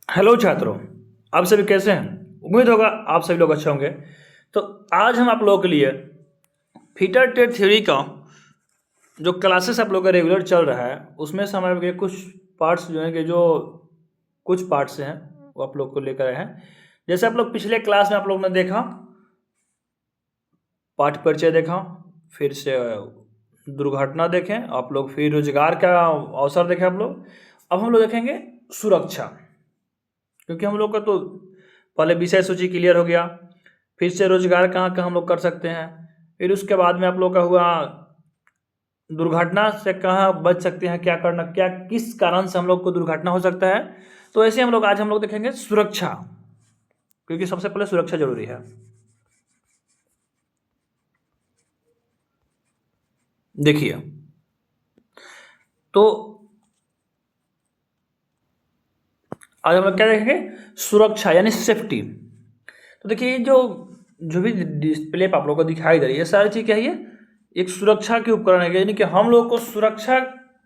Hello छात्रों, आप सभी कैसे हैं? उम्मीद होगा आप सभी लोग अच्छे होंगे। तो आज हम आप लोगों के लिए फिटर टेट थ्योरी का जो क्लासेस आप लोगों का रेगुलर चल रहा है उसमें से हमारे के कुछ पार्ट्स जो हैं कि जो कुछ पार्ट्स हैं वो आप लोग को लेकर आए हैं। जैसे आप लोग पिछले क्लास में आप लोग ने देखा, पाठ परिचय देखा, फिर से दुर्घटना देखें आप लोग, फिर रोजगार का अवसर देखें आप लोग। अब हम लोग देखेंगे सुरक्षा, क्योंकि हम लोग का तो पहले विषय सूची क्लियर हो गया। फिर से रोजगार कहाँ कहाँ हम लोग कर सकते हैं, फिर उसके बाद में आप लोग का हुआ दुर्घटना से कहाँ बच सकते हैं, क्या करना, क्या किस कारण से हम लोग को दुर्घटना हो सकता है। तो ऐसे हम लोग आज हम लोग देखेंगे सुरक्षा, क्योंकि सबसे पहले सुरक्षा जरूरी है। देखिए, तो आज हम लोग क्या देखेंगे, सुरक्षा यानी सेफ्टी। तो देखिए जो जो भी डिस्प्ले पर आप लोगों को दिखाई दे रही है सारी चीज़ क्या है, ये एक सुरक्षा के उपकरण है। यानी कि हम लोग को सुरक्षा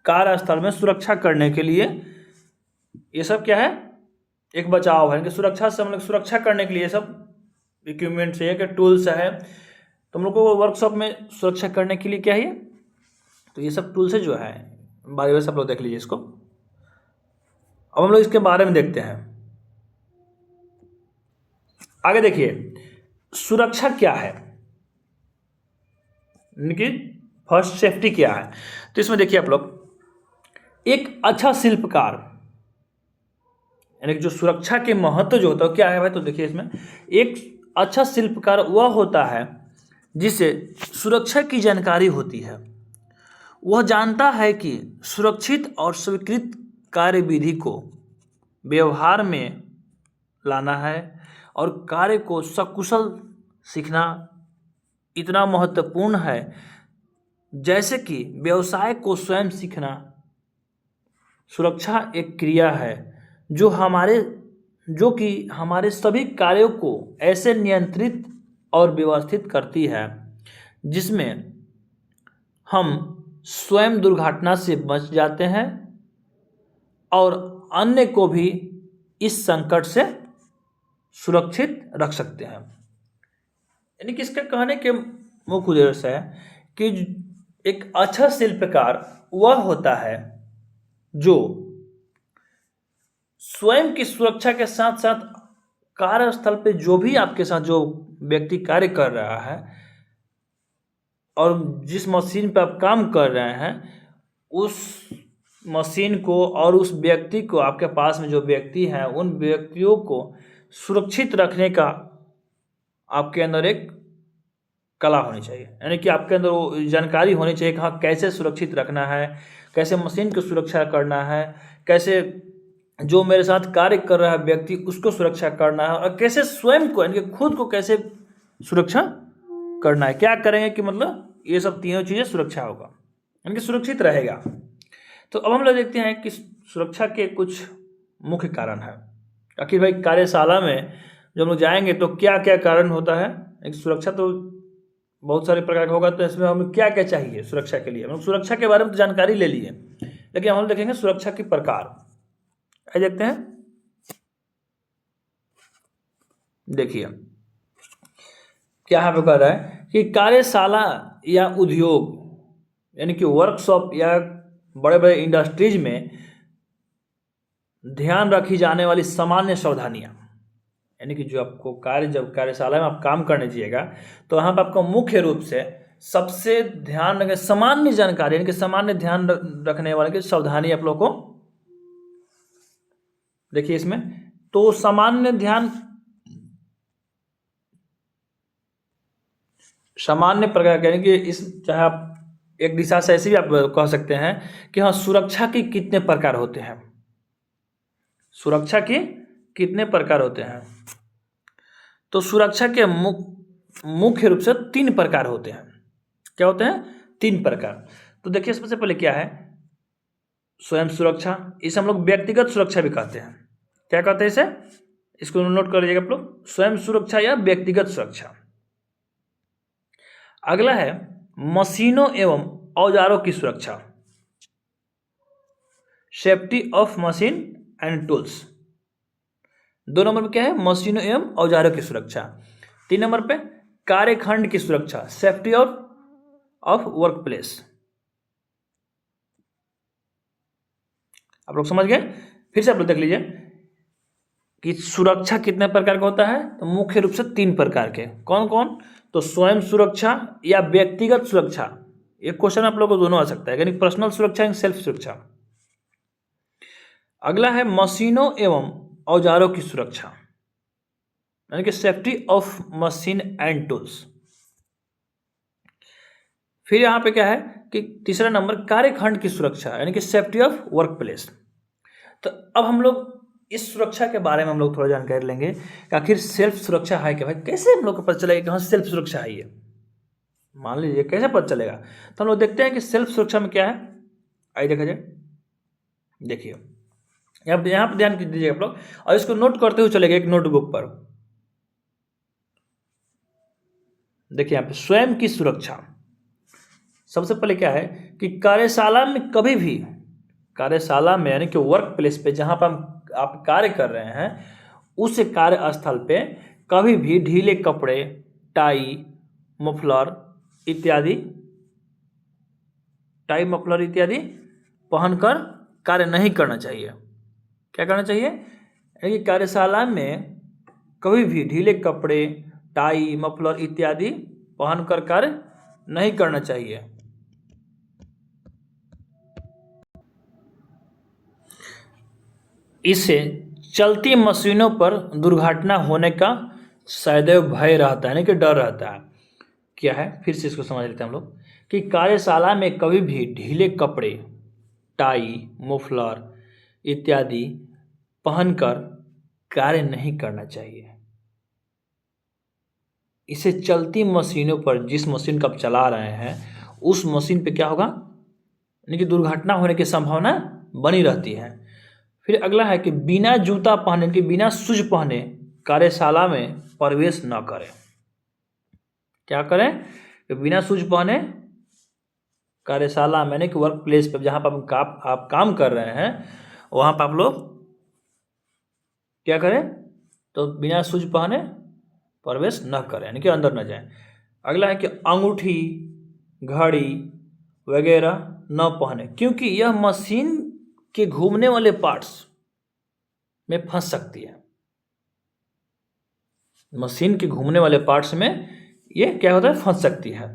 कार्यस्थल में सुरक्षा करने के लिए ये सब क्या है, एक बचाव है। यानी कि सुरक्षा से हम लोग सुरक्षा करने के लिए सब इक्विपमेंट्स है कि टूल्स है। तो हम लोग को वर्कशॉप में सुरक्षा करने के लिए क्या है, तो ये सब टूल्स है जो है बारी बारी सब लोग देख लीजिए इसको। अब हम लोग इसके बारे में देखते हैं। आगे देखिए सुरक्षा क्या है, यानी फर्स्ट सेफ्टी क्या है। तो इसमें देखिए आप लोग, एक अच्छा शिल्पकार यानी जो सुरक्षा के महत्व जो होता है क्या है भाई, तो देखिए इसमें एक अच्छा शिल्पकार वह होता है जिसे सुरक्षा की जानकारी होती है। वह जानता है कि सुरक्षित और स्वीकृत कार्यविधि को व्यवहार में लाना है और कार्य को सकुशल सीखना इतना महत्वपूर्ण है जैसे कि व्यवसाय को स्वयं सीखना। सुरक्षा एक क्रिया है जो कि हमारे सभी कार्यों को ऐसे नियंत्रित और व्यवस्थित करती है जिसमें हम स्वयं दुर्घटना से बच जाते हैं और अन्य को भी इस संकट से सुरक्षित रख सकते हैं। यानी कि इसका कहने के मुख्य उद्देश्य है कि एक अच्छा शिल्पकार वह होता है जो स्वयं की सुरक्षा के साथ साथ कार्यस्थल पे जो भी आपके साथ जो व्यक्ति कार्य कर रहा है और जिस मशीन पे आप काम कर रहे हैं उस मशीन को और उस व्यक्ति को, आपके पास में जो व्यक्ति हैं उन व्यक्तियों को सुरक्षित रखने का आपके अंदर एक कला होनी चाहिए। यानी कि आपके अंदर वो जानकारी होनी चाहिए कि हाँ कैसे सुरक्षित रखना है, कैसे मशीन की सुरक्षा करना है, कैसे जो मेरे साथ कार्य कर रहा है व्यक्ति उसको सुरक्षा करना है, और कैसे स्वयं को यानी कि खुद को कैसे सुरक्षा करना है, क्या करेंगे कि मतलब ये सब तीनों चीज़ें सुरक्षा होगा यानी कि सुरक्षित रहेगा। तो अब हम लोग देखते हैं कि सुरक्षा के कुछ मुख्य कारण है। आखिर भाई कार्यशाला में जब हम लोग जाएंगे तो क्या क्या कारण होता है, एक सुरक्षा तो बहुत सारे प्रकार का होगा। तो इसमें हमें क्या क्या चाहिए सुरक्षा के लिए, हम लोग सुरक्षा के बारे में तो जानकारी ले लिए, लेकिन हम लोग देखेंगे सुरक्षा के प्रकार। आइए देखते हैं। देखिए क्या यहाँ पे कह रहा है कि कार्यशाला या उद्योग यानी कि वर्कशॉप या बड़े बड़े इंडस्ट्रीज में ध्यान रखी जाने वाली सामान्य सावधानियां, यानी कि जो आपको जब कार्यशाला में आप काम करने जाइएगा तो यहाँ पर आपको मुख्य रूप से सबसे ध्यान रखें सामान्य जानकारी यानी कि सामान्य ध्यान रखने वाले की सावधानी आप लोग को देखिए इसमें। तो सामान्य प्रकार के यानी कि इस चाहे आप एक दिशा से ऐसे भी आप कह सकते हैं कि हाँ सुरक्षा के कितने प्रकार होते हैं, सुरक्षा के कितने प्रकार होते हैं। तो सुरक्षा के मुख्य रूप से 3 प्रकार होते हैं। क्या होते हैं? 3 प्रकार। तो देखिए सबसे पहले क्या है, स्वयं सुरक्षा, इसे हम लोग व्यक्तिगत सुरक्षा भी कहते हैं। क्या कहते हैं इसे, इसको नोट कर लीजिएगा आप लोग, स्वयं सुरक्षा या व्यक्तिगत सुरक्षा। अगला है मशीनों एवं औजारों की सुरक्षा, safety of machine and tools. 2 number पे क्या है, मशीनों एवं औजारों की सुरक्षा। 3 नंबर पे कार्यखंड की सुरक्षा, सेफ्टी ऑफ वर्क प्लेस। आप लोग समझ गए? फिर से आप लोग देख लीजिए कि सुरक्षा कितने प्रकार का होता है, तो मुख्य रूप से 3 प्रकार के। कौन कौन? तो स्वयं सुरक्षा या व्यक्तिगत सुरक्षा, ये क्वेश्चन आप लोगों को दोनों आ सकता है, यानी पर्सनल सुरक्षा एंड सेल्फ सुरक्षा। अगला है मशीनों एवं औजारों की सुरक्षा, यानी कि safety of machine and tools. फिर यहाँ पे क्या है कि तीसरा नंबर कार्यखंड की सुरक्षा, यानी कि सेफ्टी ऑफ वर्क प्लेस। तो अब हम लोग इस सुरक्षा के बारे में हम लोग थोड़ा जानकारी लेंगे कि आखिर सेल्फ सुरक्षा है क्या भाई, कैसे हम लोग को पता चलेगा कि हाँ सेल्फ सुरक्षा है ये, मान लीजिए कैसे पता चलेगा। तो हम लोग देखते हैं कि सेल्फ सुरक्षा में क्या है, आइए देखा जाए। देखिए यहाँ पर ध्यान दीजिए आप लोग, और इसको नोट करते हुए चलेगा एक नोटबुक पर। देखिए यहाँ पे स्वयं की सुरक्षा, सबसे पहले क्या है कि कार्यशाला में कभी भी, कार्यशाला में यानी कि वर्क प्लेस पे जहाँ पर आप कार्य कर रहे हैं उस कार्यस्थल पे कभी भी ढीले कपड़े, टाई, मफलर इत्यादि, टाई मफलर इत्यादि पहनकर कार्य नहीं करना चाहिए। क्या करना चाहिए? यानी कि कार्यशाला में कभी भी ढीले कपड़े, टाई, मफलर इत्यादि पहनकर कार्य नहीं करना चाहिए। इससे चलती मशीनों पर दुर्घटना होने का सदैव भय रहता है, यानी कि डर रहता है। क्या है, फिर से इसको समझ लेते हैं हम लोग कि कार्यशाला में कभी भी ढीले कपड़े, टाई, मफलर इत्यादि पहनकर कार्य नहीं करना चाहिए। इसे चलती मशीनों पर, जिस मशीन का आप चला रहे हैं उस मशीन पे क्या होगा, यानी कि दुर्घटना होने की संभावना बनी रहती है। फिर अगला है कि बिना जूता पहने, कि बिना शूज पहने कार्यशाला में प्रवेश न करें। क्या करें? कि बिना शूज पहने कार्यशाला में, यानी कि वर्क प्लेस पर जहाँ पर आप काम कर रहे हैं वहाँ पर आप लोग क्या करें, तो बिना शूज पहने प्रवेश न करें, यानी कि अंदर न जाएं। अगला है कि अंगूठी, घड़ी वगैरह न पहने, क्योंकि यह मशीन के घूमने वाले पार्ट्स में फंस सकती है। मशीन के घूमने वाले पार्ट्स में ये क्या होता है, फंस सकती है।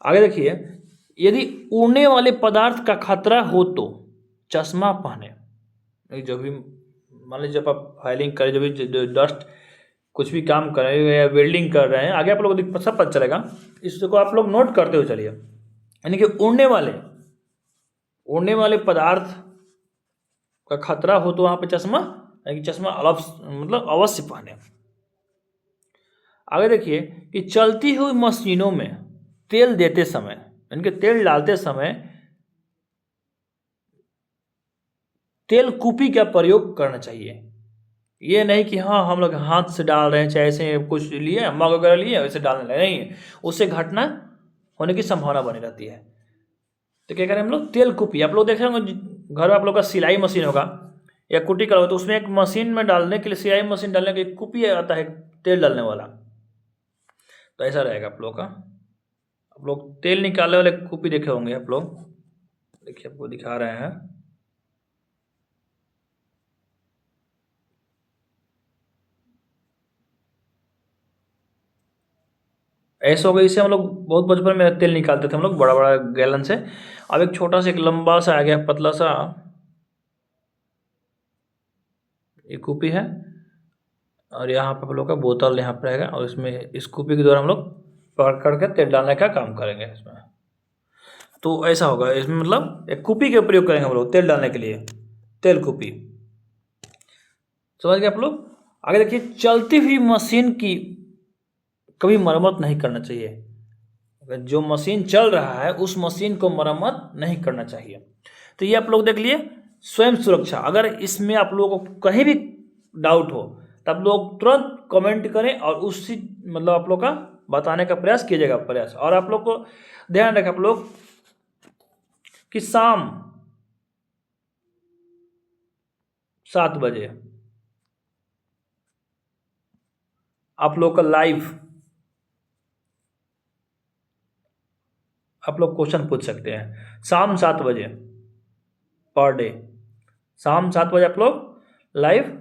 आगे देखिए, यदि उड़ने वाले पदार्थ का खतरा हो तो चश्मा पहने। जो भी मान लीजिए जब आप फाइलिंग करें, जो भी डस्ट कुछ भी काम कर रहे हैं या वेल्डिंग कर रहे हैं, आगे आप लोगों को सब पता चलेगा, इसको आप लोग नोट करते हुए चलिए। यानी कि उड़ने वाले पदार्थ का खतरा हो तो वहाँ पे चश्मा, यानी कि चश्मा मतलब अवश्य पहने। आगे देखिए कि चलती हुई मशीनों में तेल देते समय, यानी कि तेल डालते समय तेल कूपी का प्रयोग करना चाहिए। ये नहीं कि हाँ हम लोग हाथ से डाल रहे हैं, चाहे ऐसे कुछ लिए मग वगैरह लिए वैसे डालने लगे, नहीं, उससे घटना होने की संभावना बनी रहती है। तो क्या करें हम लोग, तेल कूपी, आप लोग देखे होंगे घर में आप लोग का सिलाई मशीन होगा या कुटी का होगा, तो उसमें एक मशीन में डालने के लिए, सिलाई मशीन डालने के लिए कूपी आता है तेल डालने वाला, तो ऐसा रहेगा आप लोग का। आप लोग तेल निकालने वाले कूपी देखे होंगे आप लोग, देखिए आपको दिखा रहे हैं। ऐसा हो गया, इससे हम लोग बहुत बचपन में तेल निकालते थे हम लोग बड़ा बड़ा गैलन से। अब एक छोटा सा, एक लंबा सा आ गया, पतला सा ये कूपी है, और यहाँ पर हम लोग का बोतल यहाँ पर रहेगा, और इसमें इस कूपी के द्वारा हम लोग पकड़ करके तेल डालने का काम करेंगे इसमें। तो ऐसा होगा इसमें, मतलब एक कूपी का प्रयोग करेंगे हम लोग तेल डालने के लिए, तेल कूपी। समझ गए आप लोग? आगे देखिए, चलती हुई मशीन की कभी मरम्मत नहीं करना चाहिए। अगर जो मशीन चल रहा है उस मशीन को मरम्मत नहीं करना चाहिए। तो ये आप लोग देख लिए स्वयं सुरक्षा। अगर इसमें आप लोगों को कहीं भी डाउट हो तब लोग तुरंत कमेंट करें और उसी मतलब आप लोग का बताने का प्रयास कीजिएगा, प्रयास। और आप लोग को ध्यान रखें आप लोग कि शाम 7 बजे आप लोग का लाइव आप लोग क्वेश्चन पूछ सकते हैं शाम 7 बजे पर डे। शाम 7 बजे आप लोग लाइव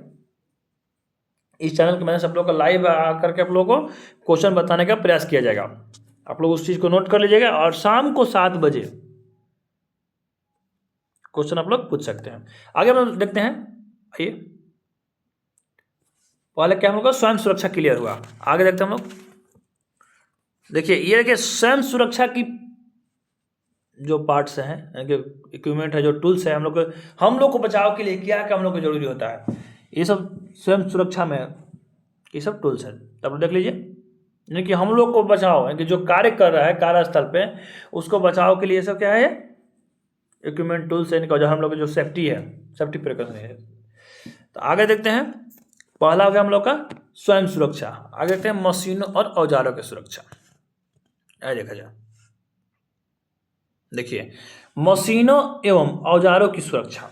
इस चैनल के माध्यम से आप लोग का लाइव आकर के आप लोगों को क्वेश्चन बताने का प्रयास किया जाएगा। आप लोग उस चीज़ को नोट कर लीजिएगा और शाम को 7 बजे क्वेश्चन आप लोग पूछ सकते हैं। आगे हम लोग देखते हैं। आइए, पहले क्या हम लोग का स्वयं सुरक्षा क्लियर हुआ, आगे देखते हैं हम लोग। देखिए, ये देखिए स्वयं सुरक्षा की जो पार्ट्स हैं, यानी कि इक्विपमेंट है, जो टूल्स है, हम लोग को बचाव के लिए क्या क्या हम लोग को जरूरी होता है, ये सब स्वयं सुरक्षा में ये सब टूल्स हैं। तब देख लीजिए, यानी कि हम लोग को बचाव है कि जो कार्य कर रहा है कार्यस्थल पे, उसको बचाव के लिए ये सब क्या है, इक्विपमेंट टूल्स है, जो हम लोग जो सेफ्टी है, सेफ्टी प्रिकॉशन है। तो आगे देखते हैं, पहला हो गया हम लोग का स्वयं सुरक्षा। आगे देखते हैं मशीनों और औजारों की सुरक्षा। आइए देखा जाए। देखिए, मशीनों एवं औजारों की सुरक्षा।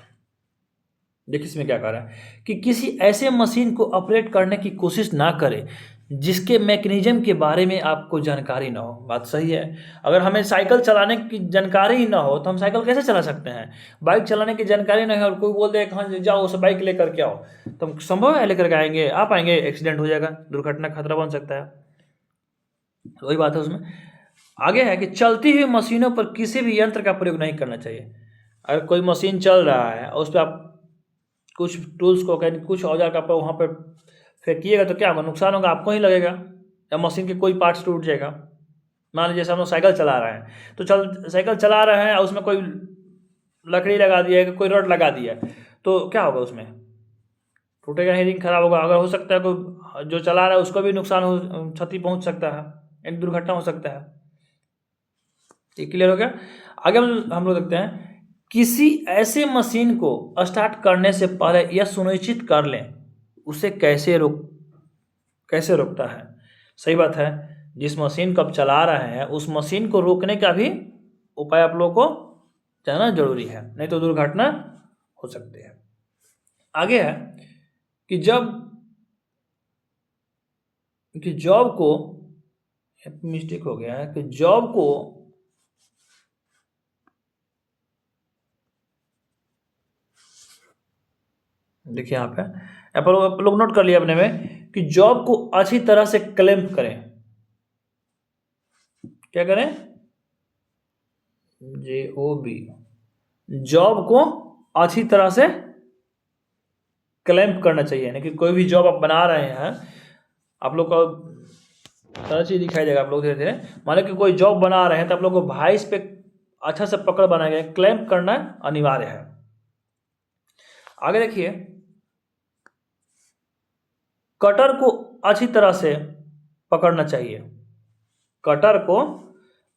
देखिए इसमें क्या कह रहा है कि किसी ऐसे मशीन को ऑपरेट करने की कोशिश ना करें जिसके मैकेनिज्म के बारे में आपको जानकारी ना हो। बात सही है। अगर हमें साइकिल चलाने की जानकारी ही ना हो तो हम साइकिल कैसे चला सकते हैं। बाइक चलाने की जानकारी नहीं है और कोई बोल दे हाँ जाओ उसे बाइक लेकर के आओ, तो हम संभव है लेकर के आएंगे, आ पाएंगे, एक्सीडेंट हो जाएगा, दुर्घटना खतरा बन सकता है। वही बात है उसमें। आगे है कि चलती हुई मशीनों पर किसी भी यंत्र का प्रयोग नहीं करना चाहिए। अगर कोई मशीन चल रहा है और उस पर आप कुछ टूल्स को कुछ औजार का वहाँ पर फेंकिएगा तो क्या होगा, नुकसान होगा, आपको ही लगेगा, या मशीन के कोई पार्ट्स टूट जाएगा। मान लीजिए जैसे हम लोग साइकिल चला रहे हैं, तो साइकिल चला रहे हैं और उसमें कोई लकड़ी लगा दिया है, कोई रॉड लगा दिया है, तो क्या होगा, उसमें टूटेगा, रिंग खराब होगा। अगर हो सकता है कोई जो चला रहा है उसको भी नुकसान हो, क्षति पहुंच सकता है, एक दुर्घटना हो सकता है। ये क्लियर हो गया। आगे हम लोग देखते हैं, किसी ऐसे मशीन को स्टार्ट करने से पहले यह सुनिश्चित कर लें उसे कैसे रोकता है। सही बात है, जिस मशीन को आप चला रहे हैं उस मशीन को रोकने का भी उपाय आप लोगों को जानना जरूरी है, नहीं तो दुर्घटना हो सकती है। आगे है कि जॉब को मिस्टेक हो गया है कि जॉब को देखिए यहाँ पर आप लोग नोट कर लिया अपने में कि जॉब को अच्छी तरह से क्लेम करें। क्या करें, JOB, जॉब को अच्छी तरह से क्लेम करना चाहिए। यानी कि कोई भी जॉब आप बना रहे हैं, आप लोग को सारा चीज दिखाई देगा। आप लोग धीरे धीरे मान लो कि कोई जॉब बना रहे हैं तो आप लोग को वाइस पे अच्छा से पकड़ बनाएंगे, क्लेम करना अनिवार्य है। आगे देखिए, कटर को अच्छी तरह से पकड़ना चाहिए। कटर को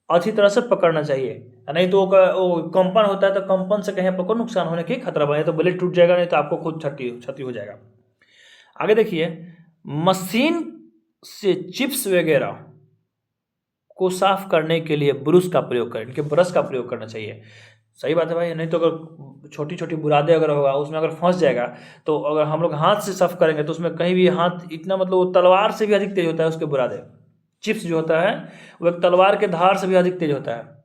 अच्छी तरह से पकड़ना चाहिए, नहीं तो वो कंपन होता है तो कंपन से कहीं आपको नुकसान होने की खतरा बने, तो ब्लेड टूट जाएगा, नहीं तो आपको खुद क्षति हो जाएगा। आगे देखिए, मशीन से चिप्स वगैरह को साफ करने के लिए ब्रश का प्रयोग करें, इनके ब्रश का प्रयोग करना चाहिए। सही बात है भाई, नहीं तो अगर छोटी छोटी बुरादे अगर होगा उसमें अगर फंस जाएगा, तो अगर हम लोग हाथ से साफ करेंगे तो उसमें कहीं भी हाथ इतना मतलब वो तलवार से भी अधिक तेज होता है उसके बुरादे। चिप्स जो होता है वो एक तलवार के धार से भी अधिक तेज होता है।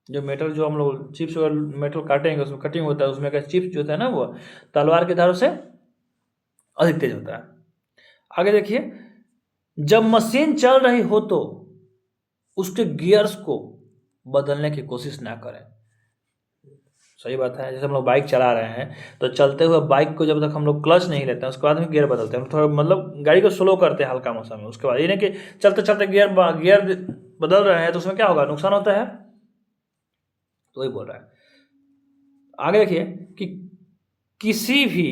जो मेटल जो हम लोग चिप्स और मेटल काटेंगे उसमें कटिंग होता है, उसमें का चिप्स जो होता है ना वो तलवार के धारों से अधिक तेज होता है। आगे देखिए, जब मशीन चल रही हो तो उसके गियर्स को बदलने की कोशिश ना करें। सही बात है, जैसे हम लोग बाइक चला रहे हैं तो चलते हुए बाइक को जब तक हम लोग क्लच नहीं लेते हैं उसके बाद में गियर बदलते हैं, थोड़ा मतलब गाड़ी को स्लो करते हैं हल्का मौसम में। उसके बाद ये नहीं कि चलते चलते गियर बदल रहे हैं तो उसमें क्या होगा, नुकसान होता है। तो वही बोल रहा है। आगे देखिए कि किसी भी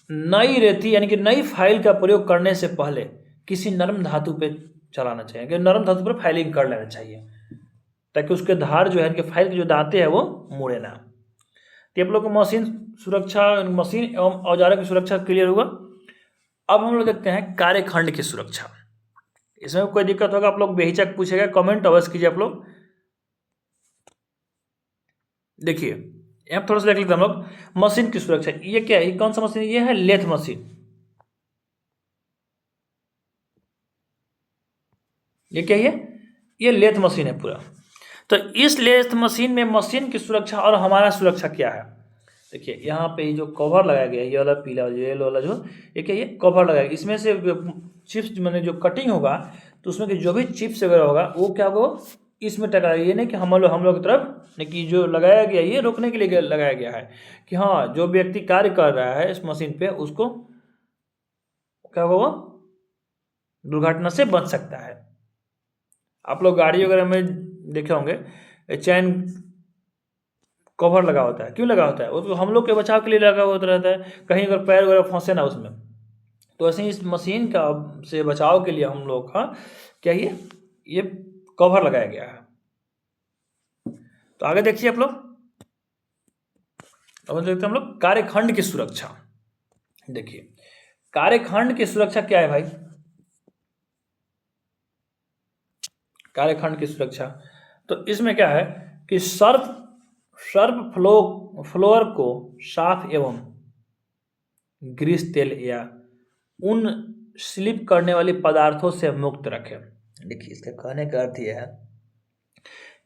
नई रेती यानी कि नई फाइल का प्रयोग करने से पहले किसी नरम धातु पे चलाना चाहिए, कि नरम धातु पर फाइलिंग कर लेना चाहिए ताकि उसके धार जो है फाइल के जो दांते हैं वो मुड़े ना। तो आप लोग को मशीन सुरक्षा, मशीन एवं औजारों की सुरक्षा क्लियर हुआ। अब हम लोग देखते हैं कार्यखंड की सुरक्षा। इसमें कोई दिक्कत होगा आप लोग बेहिचक पूछेगा, कमेंट अवश्य कीजिए आप लोग। देखिए यहाँ थोड़ा सा देख लेते हैं हम लोग मशीन की सुरक्षा। ये क्या है, ये कौन सा मशीन, ये है लेथ मशीन। ये क्या है, ये लेथ मशीन है पूरा। तो इस लेथ मशीन में मशीन की सुरक्षा और हमारा सुरक्षा क्या है, देखिए यहाँ पे ये जो कवर लगाया गया है, ये वाला पीला येलो वाला जो, ये क्या, ये कवर लगाया गया, इसमें से चिप्स मैंने जो कटिंग होगा तो उसमें जो भी चिप्स वगैरह होगा वो क्या होगा, इसमें टकरा, ये नहीं कि हम लोग की तरफ नहीं, कि जो लगाया गया ये रोकने के लिए लगाया गया है कि हाँ जो व्यक्ति कार्य कर रहा है इस मशीन पे उसको क्या होगा, वो दुर्घटना से बच सकता है। आप लोग गाड़ी वगैरह में देखे होंगे चैन कवर लगा होता है, क्यों लगा होता है, वो तो हम लोग के बचाव के लिए लगा होता रहता है, कहीं अगर पैर वगैरह फंसे ना उसमें। तो ऐसे ही इस मशीन का से बचाव के लिए हम लोग का क्या ये कवर लगाया गया है। तो आगे देखिए आप लोग, अब देखते हैं हम लोग कार्यखंड की सुरक्षा। देखिए कार्यखंड की सुरक्षा क्या है भाई, कार्यखंड की सुरक्षा, तो इसमें क्या है कि सर्फ फ्लोर को साफ एवं ग्रीस तेल या उन स्लिप करने वाली पदार्थों से मुक्त रखें। देखिए इसका कहने का अर्थ यह है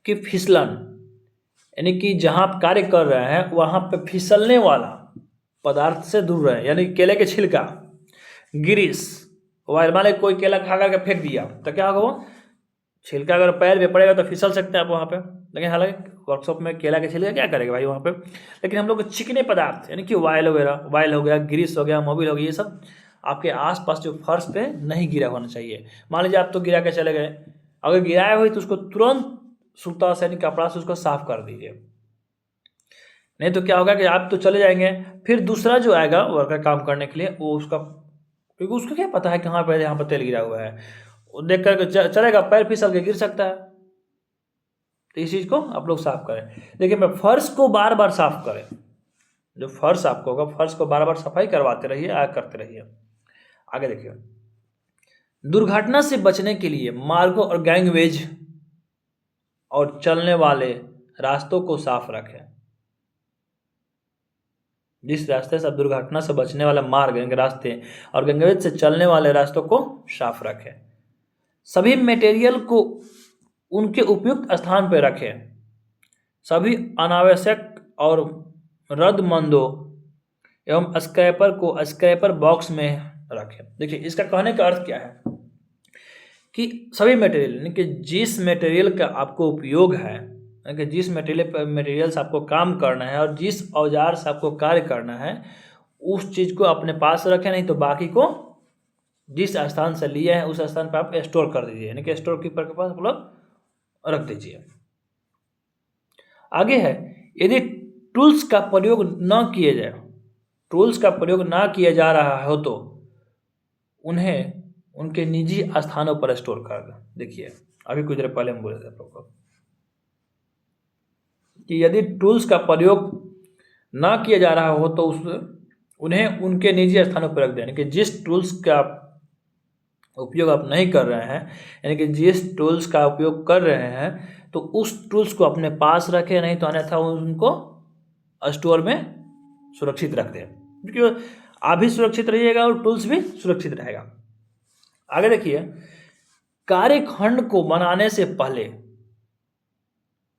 कि फिसलन, यानी कि जहाँ आप कार्य कर रहे हैं वहाँ पे फिसलने वाला पदार्थ से दूर रहें, यानी केले के छिलका, ग्रीस, मान लो कोई केला खा करके फेंक दिया तो क्या होगा, वो छिलका अगर पैर में पड़ेगा तो फिसल सकते हैं आप वहाँ पे, लेकिन हालांकि वर्कशॉप में केला के छिलका क्या करेगा भाई वहाँ पे। लेकिन हम लोग चिकने पदार्थ यानी कि वायल वगैरह, वायल हो गया, ग्रीस हो गया, मोबिल हो गया, ये सब आपके आसपास जो फर्श पे नहीं गिरा होना चाहिए। मान लीजिए आप तो गिरा के चले गए, अगर गिराया हुई तो उसको तुरंत सूता से यानी कपड़ा से उसको साफ कर दीजिए, नहीं तो क्या होगा कि आप तो चले जाएंगे, फिर दूसरा जो आएगा वर्कर काम करने के लिए वो उसका, क्योंकि उसको क्या पता है कहाँ पर यहाँ पर तेल गिरा हुआ है, वो देख करके चलेगा, पैर फिसल के गिर सकता है। तो इस चीज़ को आप लोग साफ करें। देखिए मैं फर्श को बार बार साफ करें, जो फर्श आपको होगा फर्श को बार बार सफाई करवाते रहिए, करते रहिए। आगे देखिए, दुर्घटना से बचने के लिए मार्गों और गैंगवेज और चलने वाले रास्तों को साफ रखें। जिस रास्ते से दुर्घटना से बचने वाला मार्ग यानी रास्ते और गैंगवेज से चलने वाले रास्तों को साफ रखें। सभी मटेरियल को उनके उपयुक्त स्थान पर रखें। सभी अनावश्यक और रद्दमंदों एवं स्क्रैपर को स्क्रैपर बॉक्स में रखें। देखिए इसका कहने का अर्थ क्या है कि सभी मटेरियल यानी कि जिस मटेरियल का आपको उपयोग है, यानी कि जिस मटेरियल से आपको काम करना है और जिस औजार से आपको कार्य करना है उस चीज़ को अपने पास रखें, नहीं तो बाकी को जिस स्थान से लिए हैं उस स्थान पर आप स्टोर कर दीजिए, यानी कि स्टोर कीपर के पास आप लोग रख दीजिए। आगे है, यदि टूल्स का प्रयोग न किए जाए, टूल्स का प्रयोग ना किया जा रहा हो तो उन्हें उनके निजी स्थानों पर स्टोर कर दें। देखिए अभी कुछ देर पहले हम बोले थे आप लोग को कि यदि टूल्स का प्रयोग ना किया जा रहा हो तो उन्हें उनके निजी स्थानों पर रख दें, यानी कि जिस टूल्स का उपयोग आप नहीं कर रहे हैं, यानी कि जिस टूल्स का उपयोग कर रहे हैं तो उस टूल्स को अपने पास रखें, नहीं तो अन्यथा उनको स्टोर में सुरक्षित रख दें, क्योंकि आप भी सुरक्षित रहिएगा और टूल्स भी सुरक्षित रहेगा। आगे देखिए, कार्यखंड को बनाने से पहले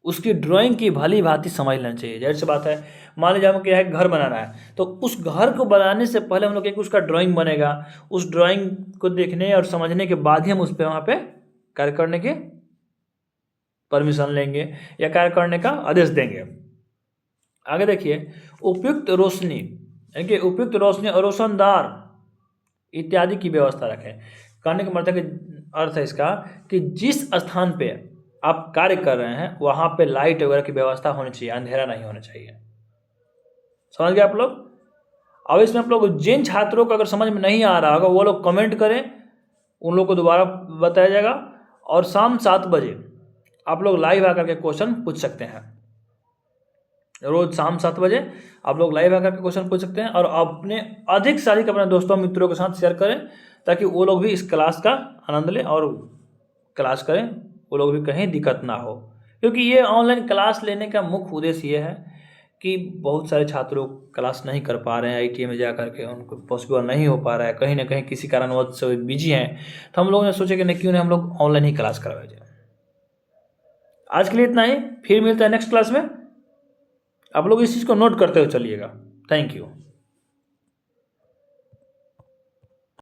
उसकी ड्राइंग की भली भांति समझ लेना चाहिए। जाहिर सी बात है, मान लीजिए हमें क्या है घर बनाना है तो उस घर को बनाने से पहले हम लोग एक उसका ड्राइंग बनेगा, उस ड्राइंग को देखने और समझने के बाद ही हम उस पर वहाँ पे कार्य करने के परमिशन लेंगे या कार्य करने का आदेश देंगे। आगे देखिए, उपयुक्त रोशनी यानी कि उपयुक्त रोशनी और रोशनदार इत्यादि की व्यवस्था रखें। कहने का मतलब अर्थ है इसका कि जिस स्थान पे आप कार्य कर रहे हैं वहाँ पे लाइट वगैरह की व्यवस्था होनी चाहिए, अंधेरा नहीं होना चाहिए। समझ गए आप लोग। अब इसमें आप लोग जिन छात्रों को अगर समझ में नहीं आ रहा होगा वो लोग कमेंट करें, उन लोग को दोबारा बताया जाएगा। और शाम 7 बजे आप लोग लाइव आकर के क्वेश्चन पूछ सकते हैं। रोज शाम 7 बजे आप लोग लाइव आकर के क्वेश्चन पूछ सकते हैं और अपने अधिक से अधिक अपने दोस्तों मित्रों के साथ शेयर करें ताकि वो लोग भी इस क्लास का आनंद लें और क्लास करें, वो लोग भी कहीं दिक्कत ना हो। क्योंकि ये ऑनलाइन क्लास लेने का मुख्य उद्देश्य ये है कि बहुत सारे छात्रों क्लास नहीं कर पा रहे हैं ITI में जा करके, उनको पॉसिबल नहीं हो पा रहा है, कहीं ना कहीं किसी कारणवश से बिजी हैं, तो हम लोगों ने सोचा कि नहीं क्यों नहीं हम लोग ऑनलाइन ही क्लास करवाया जाए। आज के लिए इतना ही, फिर मिलते हैं नेक्स्ट क्लास में। आप लोग इस चीज़ को नोट करते हुए चलिएगा। Thank you.